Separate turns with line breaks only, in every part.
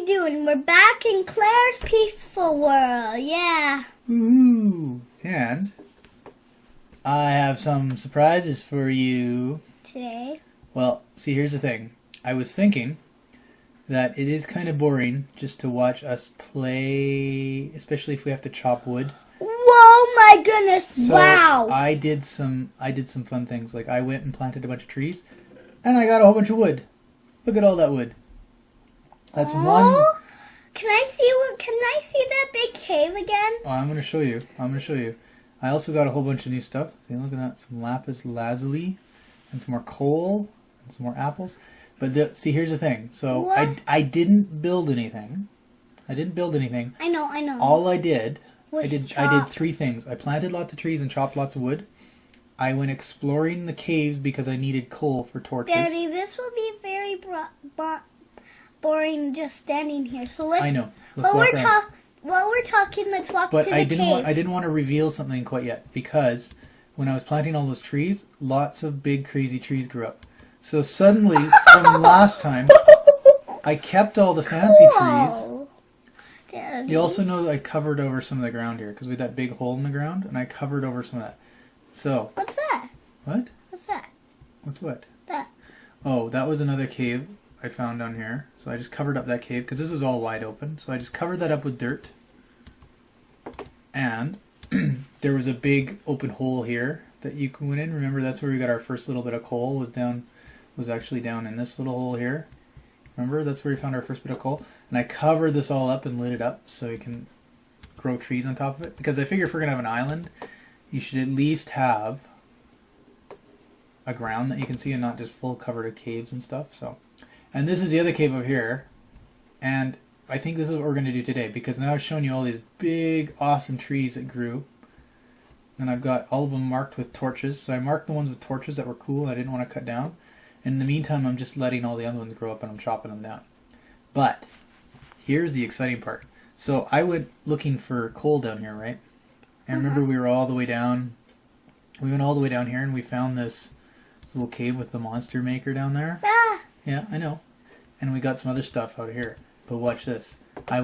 we doing? We're back in Claire's peaceful world. Yeah.
Ooh. And I have some surprises for you.
Today.
Well, see, here's the thing. I was thinking that it is kind of boring just to watch us play, especially if we have to chop wood.
Whoa, my goodness.
So
wow.
I did some fun things. Like I went and planted a bunch of trees and I got a whole bunch of wood. Look at all that wood. That's one.
Can I see that big cave again?
Oh, I'm going to show you. I also got a whole bunch of new stuff. See, look at that. Some lapis lazuli and some more coal and some more apples. But see, here's the thing. So I didn't build anything. I
know.
All I did, I did
chop.
3 things. I planted lots of trees and chopped lots of wood. I went exploring the caves because I needed coal for torches.
Daddy, this will be very boring just standing here. So let's.
I know. Let's walk around.
While we're talking, let's walk to the cave.
But I didn't want to reveal something quite yet because when I was planting all those trees, lots of big crazy trees grew up. So suddenly, from last time, I kept all the fancy trees.
Daddy.
You also know that I covered over some of the ground here because we had that big hole in the ground, and I covered over some of that. So.
What's that?
What?
What's that?
What's what?
That.
Oh, that was another cave I found down here. So I just covered up that cave because this was all wide open. So I just covered that up with dirt. And there was a big open hole here that you went in. Remember, that's where we got our first little bit of coal. Was actually down in this little hole here. Remember, that's where we found our first bit of coal. And I covered this all up and lit it up so you can grow trees on top of it. Because I figure if we're gonna have an island, you should at least have a ground that you can see and not just full covered of caves and stuff. So, and this is the other cave over here, and I think this is what we're going to do today because now I've shown you all these big awesome trees that grew, and I've got all of them marked with torches. So I marked the ones with torches that were cool I didn't want to cut down. In the meantime, I'm just letting all the other ones grow up and I'm chopping them down. But here's the exciting part. So I went looking for coal down here, right? And remember, we were all the way down. We went all the way down here, and we found this little cave with the monster maker down there.
Ah.
Yeah, I know. And we got some other stuff out of here. But watch this. I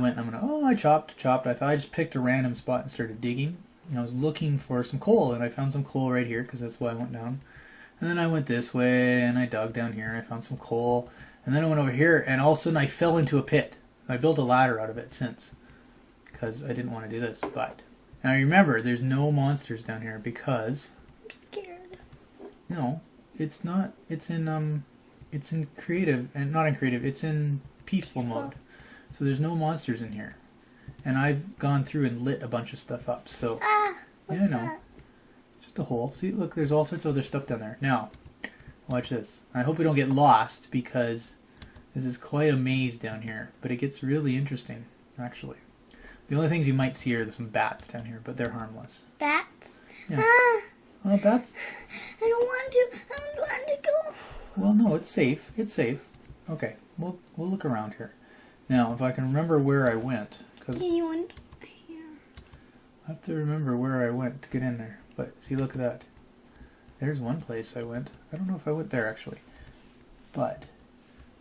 chopped. I thought I just picked a random spot and started digging. And I was looking for some coal, and I found some coal right here, because that's why I went down. And then I went this way, and I dug down here, and I found some coal. And then I went over here, and all of a sudden I fell into a pit. I built a ladder out of it since, because I didn't want to do this, but... Now remember, there's no monsters down here because...
I'm scared.
No, it's not. It's in creative, and not in creative, it's in peaceful mode. So there's no monsters in here. And I've gone through and lit a bunch of stuff up, so...
What's
yeah, I know.
that?
Just a hole. See, look, there's all sorts of other stuff down there. Now, watch this. I hope we don't get lost because this is quite a maze down here. But it gets really interesting, actually. The only things you might see are some bats down here, but they're harmless.
Bats?
Yeah. Oh, bats?
I don't want to go.
Well, no, it's safe. It's safe. Okay, we'll look around here. Now, if I can remember where I went, because
Can you want here?
I have to remember where I went to get in there. But see, look at that. There's one place I went. I don't know if I went there actually, but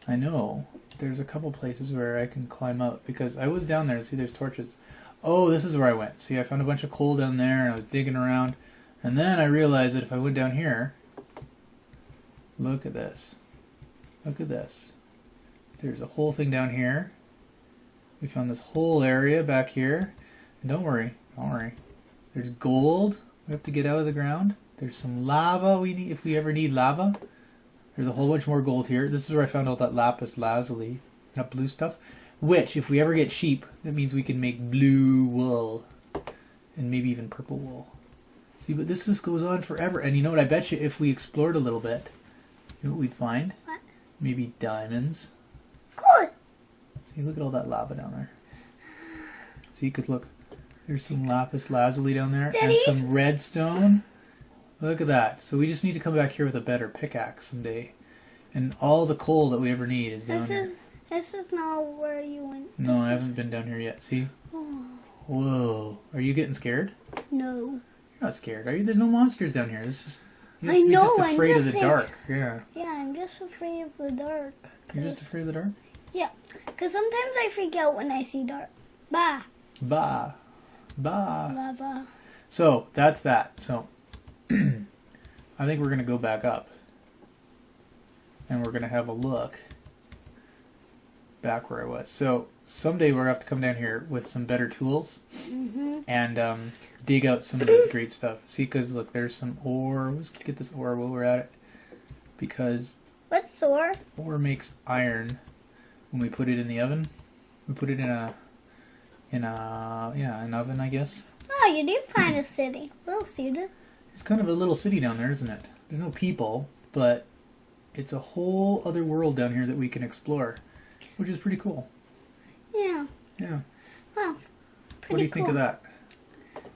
I know there's a couple places where I can climb out because I was down there. See, there's torches. Oh, this is where I went. See, I found a bunch of coal down there and I was digging around. And then I realized that if I went down here, look at this. Look at this. There's a whole thing down here. We found this whole area back here. And don't worry. There's gold we have to get out of the ground. There's some lava we need if we ever need lava. There's a whole bunch more gold here. This is where I found all that lapis lazuli, that blue stuff. Which, if we ever get sheep, that means we can make blue wool. And maybe even purple wool. See, but this just goes on forever. And you know what? I bet you if we explored a little bit, you know what we'd find?
What?
Maybe diamonds.
Cool.
See, look at all that lava down there. See, because look, there's some lapis lazuli down there.
Daddy?
And some redstone. Look at that. So we just need to come back here with a better pickaxe someday. And all the coal that we ever need is down here.
This is not where you went.
No, I haven't been down here yet. See?
Oh,
Whoa. Are you getting scared?
no.
You're not scared, are you? There's no monsters down here. It's just...
I
You're
know,
just
I'm
afraid
just
of the
saying.
dark. Yeah.
Yeah, I'm just afraid of the dark.
You're just afraid of the dark?
Yeah, because sometimes I freak out when I see dark. Bah.
Bah. Bah.
Lava.
So, that's that. So, I think we're going to go back up. And we're going to have a look back where I was. So, someday we're going to have to come down here with some better tools. And dig out some of this great stuff. See, because look, there's some ore. Let's get this ore while we're at it. Because
What's sore?
ore makes iron when we put it in the oven. We put it in an oven, I guess.
Oh, you do find a city. Little city.
It's kind of a little city down there, isn't it? There's no people, but it's a whole other world down here that we can explore, which is pretty cool.
Yeah.
Yeah.
Well, it's pretty
What do you think of
cool.
that?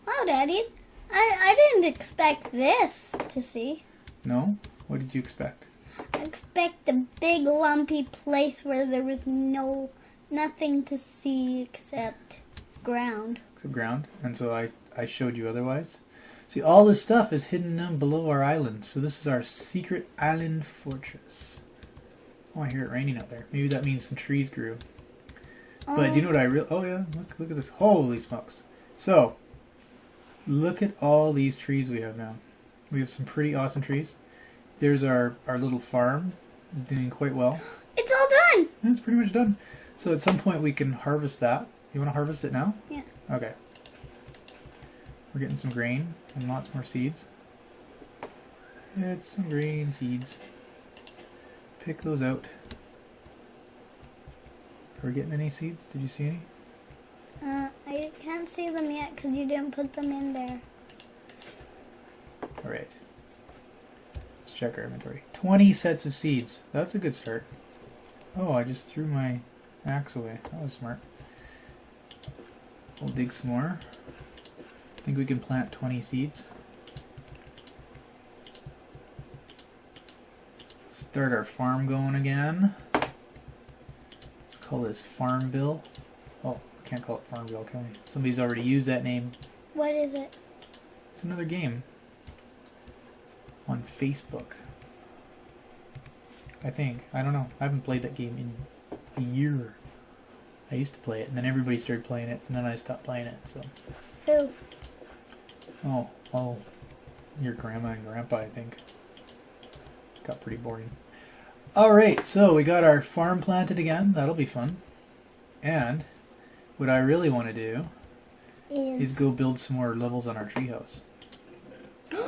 Wow, Daddy. I didn't expect this to see.
No? What did you expect?
I expect a big lumpy place where there was nothing to see except ground.
Except ground. And so I showed you otherwise. See, all this stuff is hidden down below our island. So this is our secret island fortress. Oh, I hear it raining out there. Maybe that means some trees grew. But do you know what I really... Oh, yeah. Look at this. Holy smokes. So, look at all these trees we have now. We have some pretty awesome trees. There's our little farm. It's doing quite well.
It's all done.
Yeah, it's pretty much done. So at some point we can harvest that. You want to harvest it now?
Yeah.
Okay. We're getting some grain and lots more seeds. It's some grain seeds. Pick those out. Are we getting any seeds? Did you see any?
I can't see them yet because you didn't put them in there.
Alright. Let's check our inventory. 20 sets of seeds. That's a good start. Oh, I just threw my axe away. That was smart. We'll dig some more. I think we can plant 20 seeds. Start our farm going again. Let's call this Farm Bill. Oh, I can't call it Farm Bill, can we? Somebody's already used that name.
What is it?
It's another game on Facebook. I think. I don't know. I haven't played that game in a year. I used to play it, and then everybody started playing it, and then I stopped playing it. So,
Who?
oh, your grandma and grandpa, I think. Got pretty boring. Alright, so we got our farm planted again. That'll be fun. And what I really want to do is go build some more levels on our treehouse. Did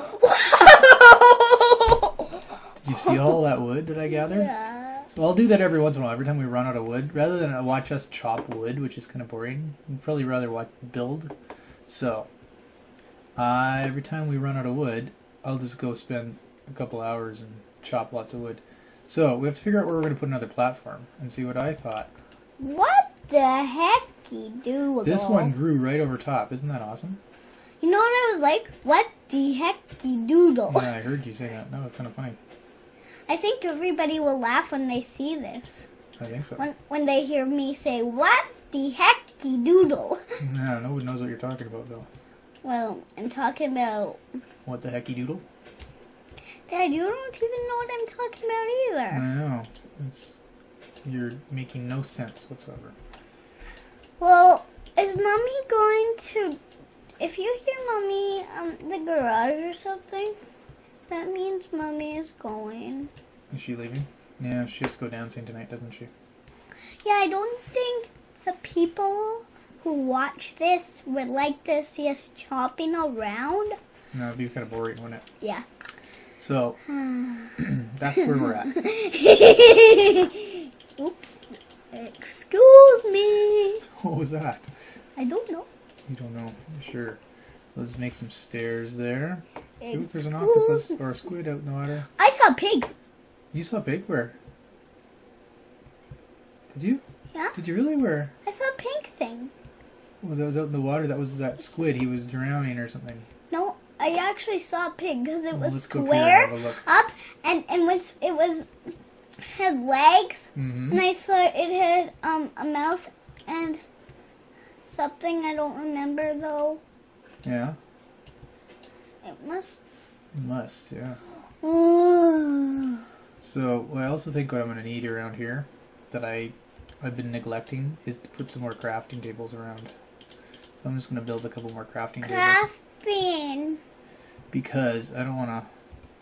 you see all that wood that I gathered?
Yeah.
So I'll do that every once in a while, every time we run out of wood. Rather than watch us chop wood, which is kind of boring, I'd probably rather watch build. So, every time we run out of wood, I'll just go spend a couple hours and chop lots of wood. So, we have to figure out where we're going to put another platform, and see what I thought.
What the hecky doodle?
This one grew right over top. Isn't that awesome?
You know what I was like? What the hecky doodle?
Yeah, I heard you say that. That was kind of funny.
I think everybody will laugh when they see this.
I think so.
When they hear me say, what the hecky doodle?
No, no one knows what you're talking about, though.
Well, I'm talking about...
What the hecky doodle?
Dad, you don't even know what I'm talking about either.
I know. You're making no sense whatsoever.
Well, is Mommy going to... If you hear Mommy the garage or something, that means Mommy is going.
Is she leaving? Yeah, she has to go dancing tonight, doesn't she?
Yeah, I don't think the people who watch this would like to see us chopping around.
No, it'd be kind of boring, wouldn't it?
Yeah.
So, that's where we're at.
Oops. Excuse me.
What was that?
I don't know.
You don't know. Sure. Let's make some stairs there. See, look, there's an
Excuse-
octopus or a squid out in the water.
I saw a pig.
You saw a pig? Where? Did you?
Yeah.
Did you really? Where?
I saw a pink thing.
Oh, that was out in the water. That was that squid. He was drowning or something.
No, I actually saw a pig because it
Well,
was
let's go up here and
square
have a look.
up and it was had legs
Mm-hmm.
and I saw it had a mouth and something I don't remember though.
Yeah.
It must.
Must, yeah.
Ooh.
So, well, I also think what I'm going to need around here that I I've been neglecting is to put some more crafting tables around. So I'm just going to build a couple more crafting tables.
Crafting.
Because I don't want to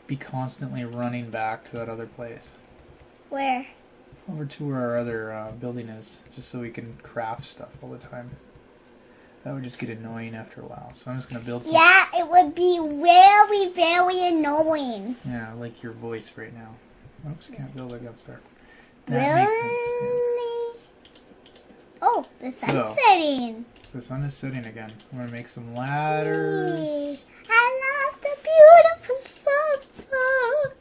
be constantly running back to that other place.
Where?
Over to where our other building is, just so we can craft stuff all the time. That would just get annoying after a while. So I'm just going to build some...
Yeah, it would be very, very annoying.
Yeah, like your voice right now. Oops, can't build against there.
Really?
That makes sense. Yeah.
Oh, the sun's
So,
setting.
The sun is setting again. I'm going to make some ladders.
I love the beautiful sunset.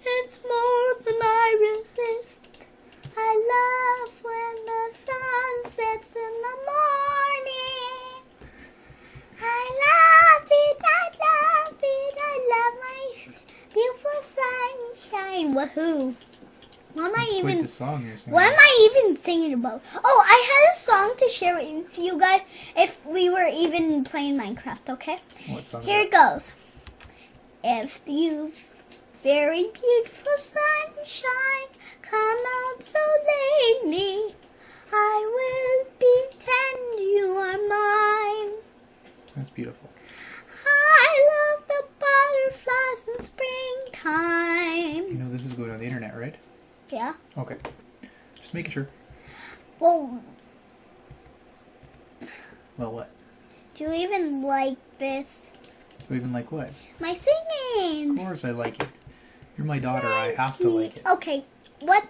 It's more than I resist. I love when the sun sets in the morning. I love it, I love it, I love my beautiful sunshine. Woohoo. What am I
That's
even...
quite the song you're singing.
What am I even singing about? Oh, I had a song to share with you guys if we were even playing Minecraft, okay?
What song is
Here
it?
it goes. If you very beautiful sunshine come out so lately, I will pretend you are mine.
That's beautiful.
I love the butterflies in springtime.
You know this is going on the internet, right?
Yeah.
Okay. Just making sure.
Well,
Well, what?
do you even like this?
Do you even like what?
My
Of
singing.
course I like it. You're my daughter. I have to like it.
Okay, what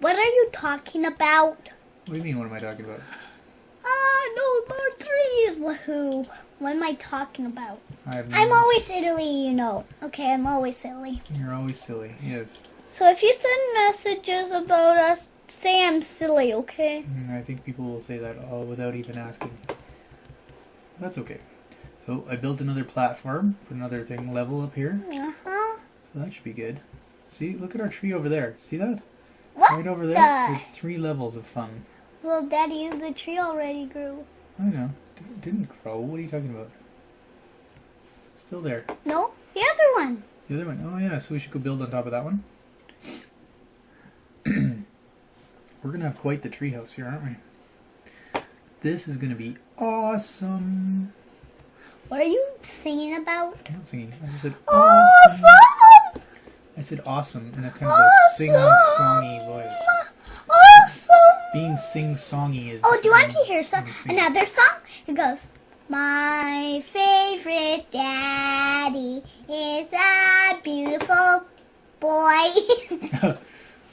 are you talking about?
What do you mean, what am I talking about?
No more trees. Woohoo. What am I talking about?
I have
I'm always silly, you know. Okay, I'm always silly.
You're always silly. Yes.
So if you send messages about us, say I'm silly, okay?
I think people will say that all without even asking. That's okay. So I built another platform, put another thing level up here.
Uh-huh.
So that should be good. See, look at our tree over there. See that?
What
Right over there.
the?
There's 3 levels of fun.
Well, Daddy, the tree already grew.
I know. It didn't grow. What are you talking about? It's still there.
No, the other one.
The other one. Oh yeah. So we should go build on top of that one. We're gonna have quite the treehouse here, aren't we? This is gonna be awesome.
What are you singing about?
I'm not singing. I just said awesome.
Awesome!
I said awesome in a kind of a sing-songy voice.
Awesome!
Being sing-songy is.
Oh, do you want to
different
hear
than singing.
another song? It goes, my favorite daddy is a beautiful boy.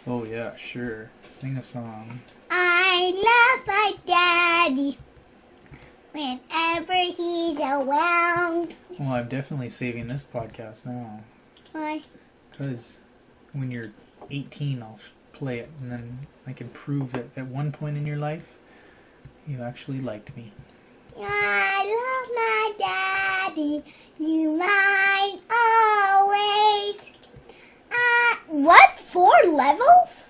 Oh yeah, sure. Sing a song.
I love my daddy whenever he's around.
Well, I'm definitely saving this podcast now.
Why?
Because when you're 18, I'll play it, and then I can prove that at one point in your life, you actually liked me.
I love my daddy. You mine always. What? 4 levels?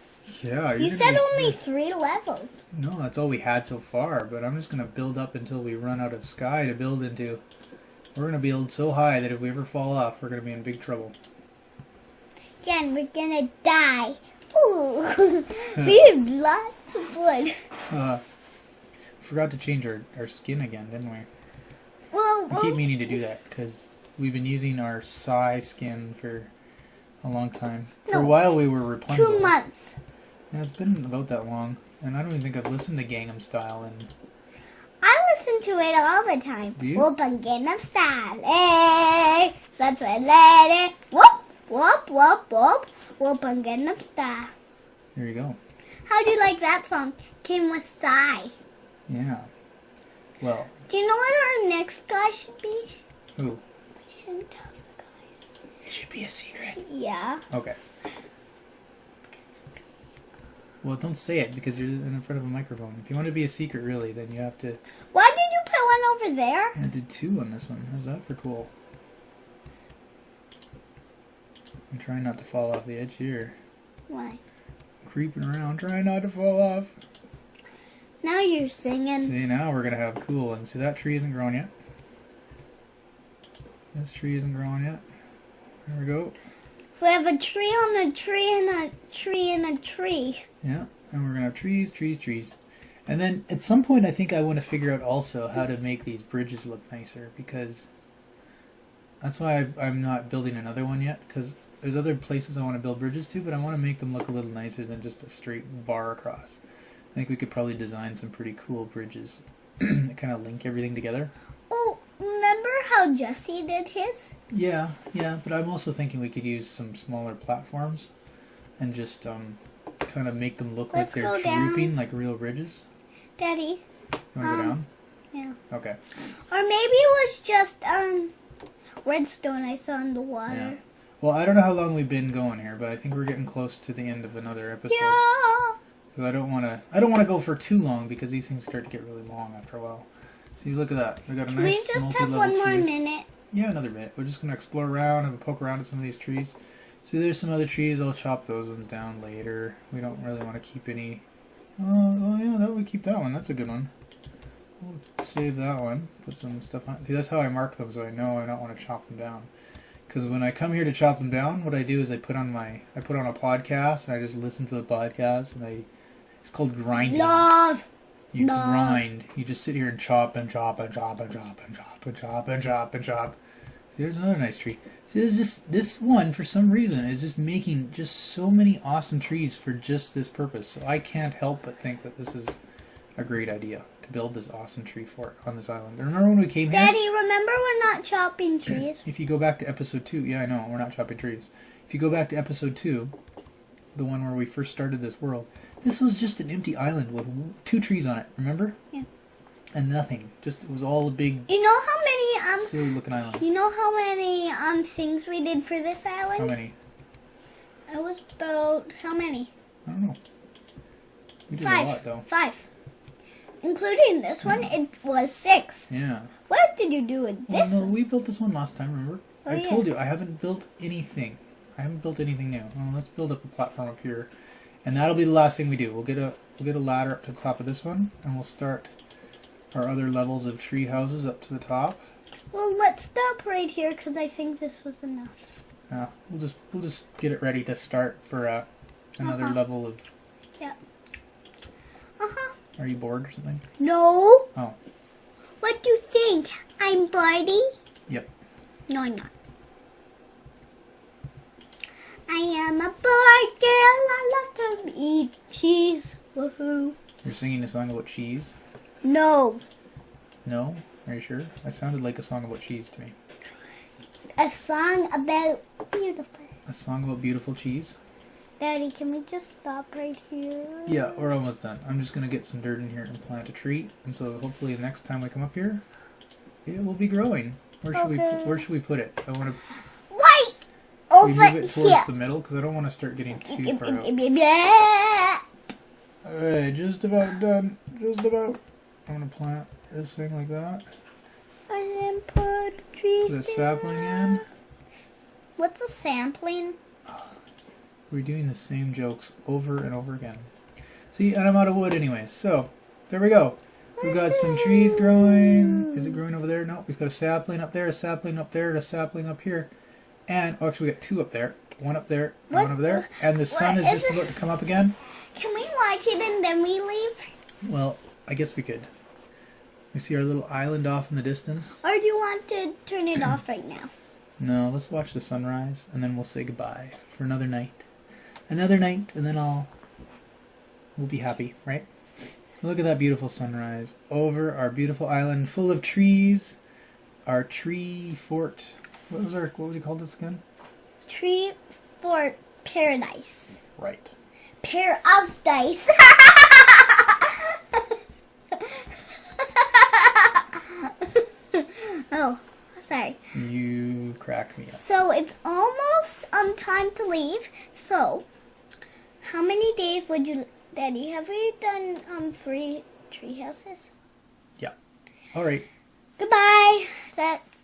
Yeah,
You said only 3 levels.
No, that's all we had so far, but I'm just going to build up until we run out of sky to build into. We're going to build so high that if we ever fall off, we're going to be in big trouble.
Again, we're gonna die. Ooh, we have lots of blood.
Forgot to change our skin again, didn't we?
Well,
I keep meaning to do that because we've been using our Psy skin for a long time. For a
No,
while we were Rapunzel.
2 months.
Yeah, it's been about that long, and I don't even think I've listened to Gangnam Style and.
I listen to it all the time.
Do you?
Whoop and Gangnam Style. Hey, sunset lady. Whoop, whoop, whoop, whoop. Whoop and Gangnam Style.
There you go.
How do you like that song? Came with Psy.
Yeah. Well,
Do you know what our next guy should be?
who?
We shouldn't tell the guys.
It should be a secret.
Yeah.
Okay. Well, don't say it because you're in front of a microphone. If you want to be a secret, really, then you have to.
Why did you put one over there?
I did 2 on this one. How's that for cool? I'm trying not to fall off the edge here.
Why?
Creeping around, trying not to fall off.
Now you're singing.
See, now we're gonna have cool. And see, that tree isn't grown yet. This tree isn't growing yet. There we go.
We have a tree on a tree and a tree and a tree.
Yeah, and we're going to have trees, trees, trees. And then at some point I think I want to figure out also how to make these bridges look nicer, because that's why I'm not building another one yet, because there's other places I want to build bridges to, but I want to make them look a little nicer than just a straight bar across. I think we could probably design some pretty cool bridges that kind of link everything together.
Oh, remember how Jesse did his?
Yeah, but I'm also thinking we could use some smaller platforms and just kind of make them look
Let's
like they're
go
drooping
down.
like real bridges.
Daddy.
You want to go down?
Yeah.
Okay.
Or maybe it was just redstone I saw in the water.
Yeah. Well, I don't know how long we've been going here, but I think we're getting close to the end of another episode.
Yeah.
Because I don't want to go for too long, because these things start to get really long after a while. See, look at that. We got a
Can
nice
we just have
multi-level
one more
trees.
minute?
Yeah, another bit. We're just gonna explore around, have a poke around at some of these trees. See, there's some other trees. I'll chop those ones down later. We don't really want to keep any. Oh yeah, that would keep that one. That's a good one. We'll save that one. Put some stuff on. See, that's how I mark them, so I know I don't want to chop them down. Because when I come here to chop them down, what I do is I put on a podcast and I just listen to the podcast, and it's called grinding.
Love.
You
Love.
grind. You just sit here and chop and chop and chop and chop and chop and chop and chop and chop. See, there's another nice tree. See, there's just this one for some reason is just making just so many awesome trees for just this purpose. So I can't help but think that this is a great idea to build this awesome tree fort on this island. Remember when we came here?
Daddy, remember we're not chopping trees?
If you go back to episode 2, yeah, I know, we're not chopping trees. If you go back to episode 2, the one where we first started this world, this was just an empty island with 2 trees on it, remember?
Yeah.
And nothing. Just, it was all a big,
You know how many
silly looking island.
you know how many things we did for this island?
How many?
It was about how many?
I don't know. We did
5.
a lot, though.
5. Including this one, it was 6.
Yeah.
What did you do with this
Well, no,
one?
we built this one last time, remember?
Oh,
I
yeah.
told you, I haven't built anything. I haven't built anything new. Well, let's build up a platform up here. And that'll be the last thing we do. We'll get a ladder up to the top of this one, and we'll start our other levels of tree houses up to the top.
Well, let's stop right here because I think this was enough.
We'll just get it ready to start for another level of.
Yeah.
Are you bored or something?
No.
Oh.
What do you think? I'm Barty?
Yep.
No, I'm not. I am a bored girl. I love to eat cheese. Woohoo.
You're singing a song about cheese?
No.
No? Are you sure? That sounded like a song about cheese to me.
A song about beautiful.
A song about beautiful cheese?
Daddy, can we just stop right here?
Yeah, we're almost done. I'm just going to get some dirt in here and plant a tree. And so hopefully the next time we come up here, it will be growing. Where should we put it? I want to
Right
we
over
move it towards
here.
the middle because I don't want to start getting too far out.
Yeah.
Alright, just about done. Just about. I'm going to plant this thing like that.
And then put trees
Put a sapling in.
What's a sampling?
We're doing the same jokes over and over again. See, and I'm out of wood anyways. So, there we go. We've got some trees growing. Is it growing over there? No, we've got a sapling up there, a sapling up there, and a sapling up here. And, oh, actually we got 2 up there. 1 up there, and 1 over there. And the sun is
What
just
is it?
about to come up again.
Can we watch it and then we leave?
Well, I guess we could. We see our little island off in the distance.
Or do you want to turn it off right now?
No, let's watch the sunrise, and then we'll say goodbye for another night. Another night, and then we'll be happy, right? Look at that beautiful sunrise over our beautiful island full of trees. Our tree fort. What would you call this again?
Tree fort paradise.
Right.
Pair of dice. Oh, sorry.
You crack me up.
So it's almost time to leave. So, how many days would you, Daddy? Have we done 3 tree houses?
Yeah. All right.
Goodbye. That's